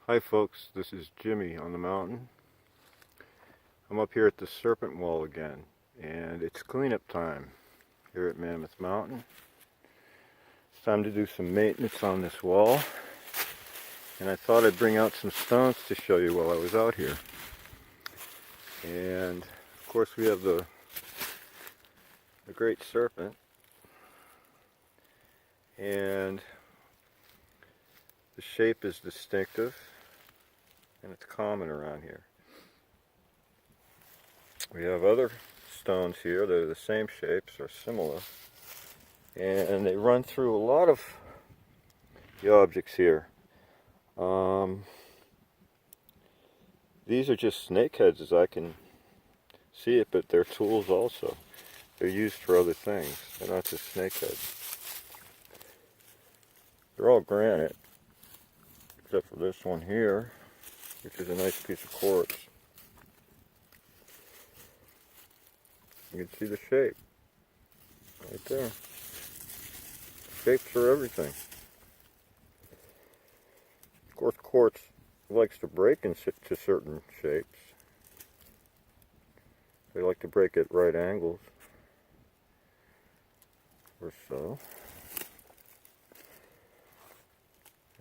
Hi folks, this is Jimmy on the mountain. I'm up here at the Serpent wall again, and it's cleanup time here at Mammoth Mountain. It's time to do some maintenance on this wall, and I thought I'd bring out some stones to show you while I was out here. And of course we have the great serpent, and the shape is distinctive and it's common around here. We have other stones here that are the same shapes or similar, and they run through a lot of the objects here. These are just snake heads as I can see it, but they're tools also. They're used for other things. They're not just snake heads. They're all granite, except for this one here, which is a nice piece of quartz. You can see the shape right there. Shapes are everything. Of course, quartz likes to break into certain shapes. They like to break at right angles or so.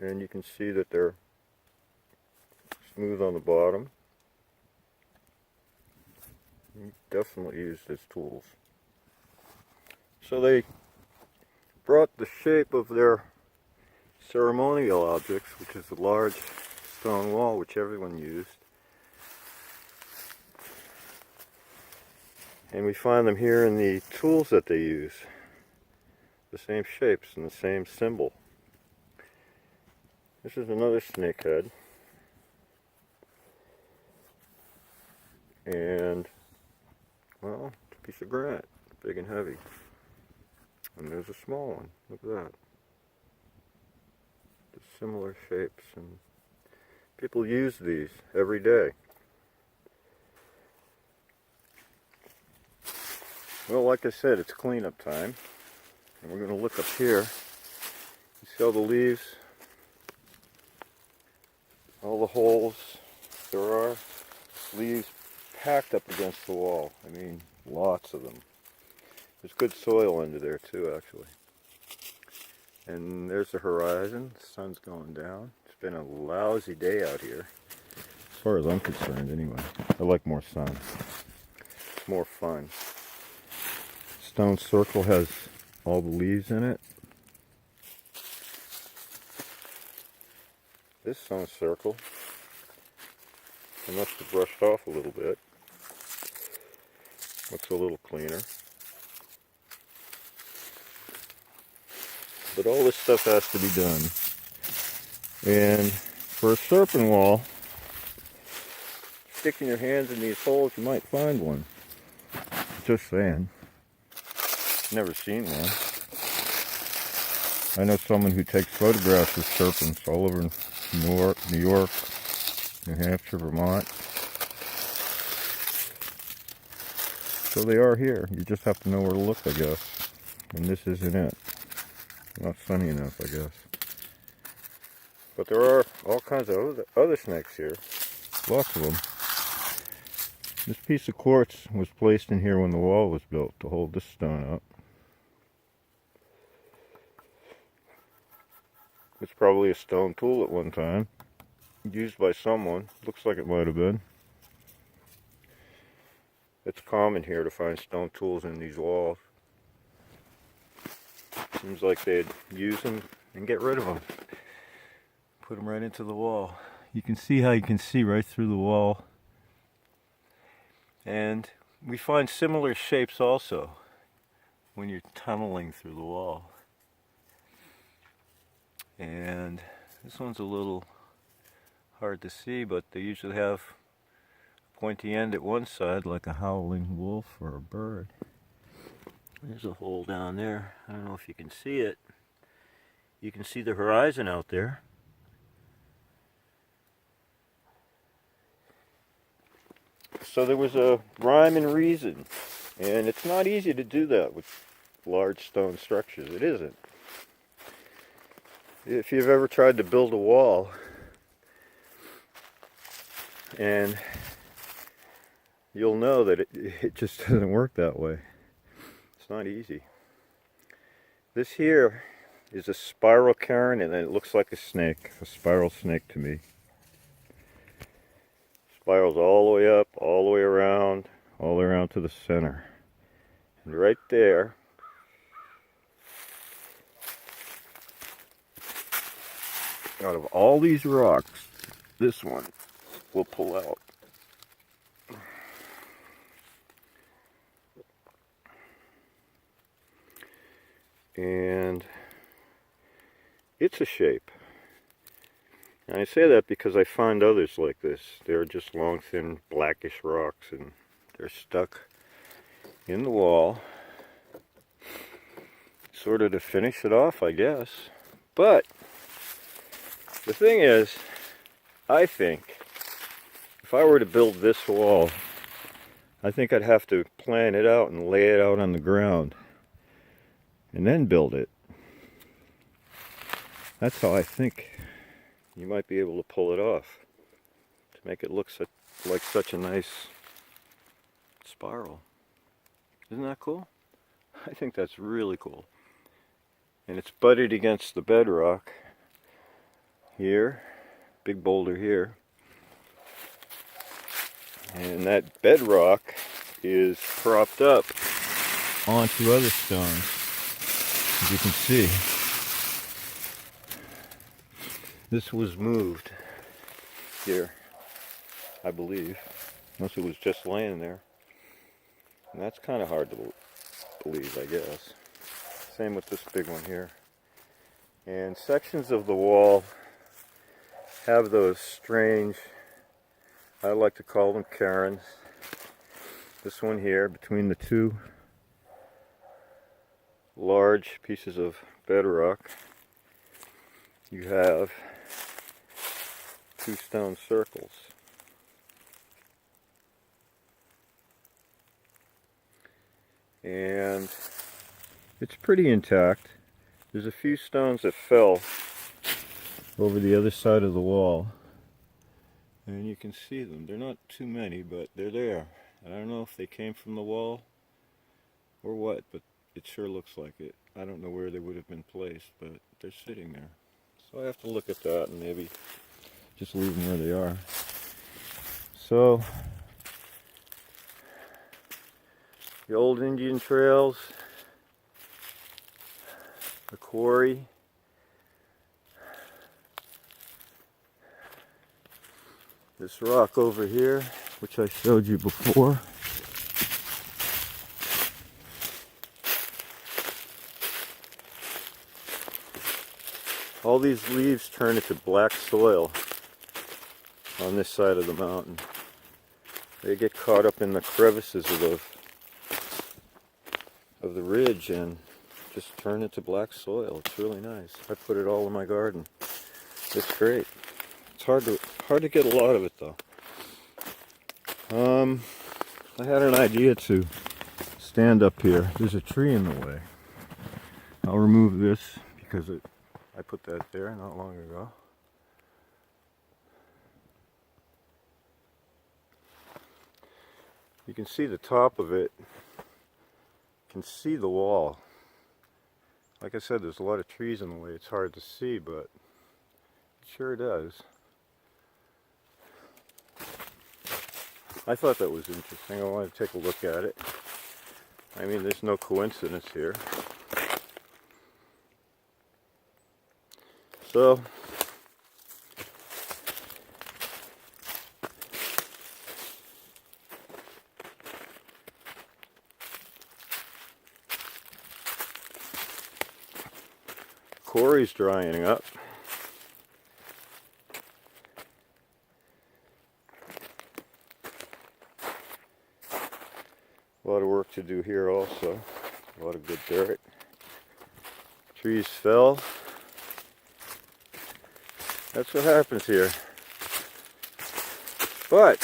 And you can see that they're smooth on the bottom. Definitely used as tools. So they brought the shape of their ceremonial objects, which is a large stone wall which everyone used, and we find them here in the tools that they use, the same shapes and the same symbol. This is another snake head, and well, it's a piece of granite, big and heavy. And there's a small one, look at that. Just similar shapes, and people use these every day. Well, like I said, it's cleanup time, and we're going to look up here. You see all the leaves, all the holes there are, leaves packed up against the wall. I mean, lots of them. There's good soil under there too, actually. And there's the horizon. The sun's going down. It's been a lousy day out here, as far as I'm concerned anyway. I like more sun. It's more fun. Stone circle has all the leaves in it. This stone circle, I must have brushed off a little bit. Looks a little cleaner. But all this stuff has to be done. And for a serpent wall, sticking your hands in these holes, you might find one. Just saying. Never seen one. I know someone who takes photographs of serpents all over New York, New Hampshire, Vermont. So they are here. You just have to know where to look, I guess. And this isn't it. Not sunny enough, I guess. But there are all kinds of other snakes here. Lots of them. This piece of quartz was placed in here when the wall was built to hold this stone up. It's probably a stone tool at one time. Used by someone. Looks like it might have been. It's common here to find stone tools in these walls. Seems like they'd use them and get rid of them. Put them right into the wall. You can see how you can see right through the wall. And we find similar shapes also when you're tunneling through the wall. And this one's a little hard to see, but they usually have a pointy end at one side like a howling wolf or a bird. There's a hole down there. I don't know if you can see it. You can see the horizon out there. So there was a rhyme and reason. And it's not easy to do that with large stone structures. It isn't. If you've ever tried to build a wall, And you'll know that it just doesn't work that way. It's not easy. This here is a spiral cairn, and it looks like a snake, a spiral snake to me. Spirals all the way up, all the way around to the center. And right there, out of all these rocks, this one will pull out. And it's a shape. And I say that because I find others like this. They're just long, thin, blackish rocks, and they're stuck in the wall, sort of to finish it off, I guess. But the thing is, I think if I were to build this wall, I think I'd have to plan it out and lay it out on the ground and then build it. That's how I think you might be able to pull it off to make it look like such a nice spiral. Isn't that cool? I think that's really cool. And it's butted against the bedrock here, big boulder here. And that bedrock is propped up onto other stones, as you can see. This was moved here, I believe, unless it was just laying there. And that's kind of hard to believe, I guess. Same with this big one here. And sections of the wall have those strange, I like to call them cairns. This one here, between the two large pieces of bedrock, you have two stone circles. And it's pretty intact. There's a few stones that fell over the other side of the wall, and you can see them. They're not too many, but they're there. And I don't know if they came from the wall or what, but it sure looks like it. I don't know where they would have been placed, but they're sitting there. So I have to look at that and maybe just leave them where they are. So the old Indian trails, the quarry, this rock over here, which I showed you before. All these leaves turn into black soil on this side of the mountain. They get caught up in the crevices of the ridge and just turn into black soil. It's really nice. I put it all in my garden. It's great. It's hard to get a lot of it though. I had an idea to stand up here. There's a tree in the way. I'll remove this because I put that there not long ago. You can see the top of it. You can see the wall. Like I said, there's a lot of trees in the way. It's hard to see, but it sure does. I thought that was interesting. I wanted to take a look at it. I mean, there's no coincidence here. So, quarry's drying up. A lot of work to do here also. A lot of good dirt. Trees fell. That's what happens here. But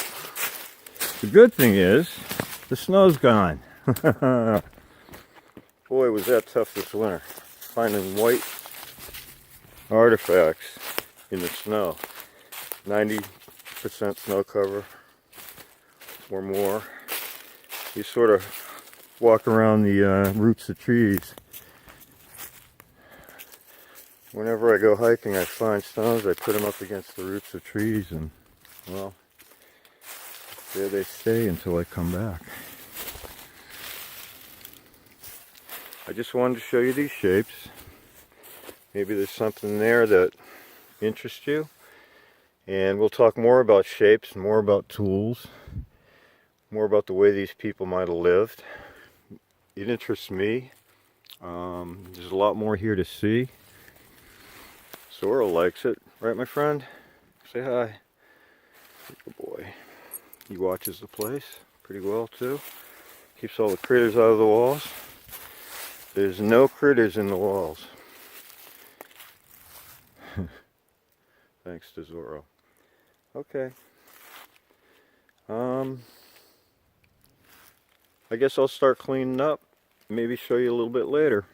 the good thing is the snow's gone. Boy, was that tough this winter. Finding white artifacts in the snow. 90 90% snow cover or more. You sort of walk around the roots of trees. Whenever I go hiking, I find stones, I put them up against the roots of trees, and well, there they stay until I come back. I just wanted to show you these shapes. Maybe there's something there that interests you. And we'll talk more about shapes, more about tools, more about the way these people might have lived. It interests me. There's a lot more here to see. Sora likes it, right, my friend? Say hi. Good boy. He watches the place pretty well too. Keeps all the critters out of the walls. There's no critters in the walls. Thanks to Zorro. Okay. I guess I'll start cleaning up. Maybe show you a little bit later.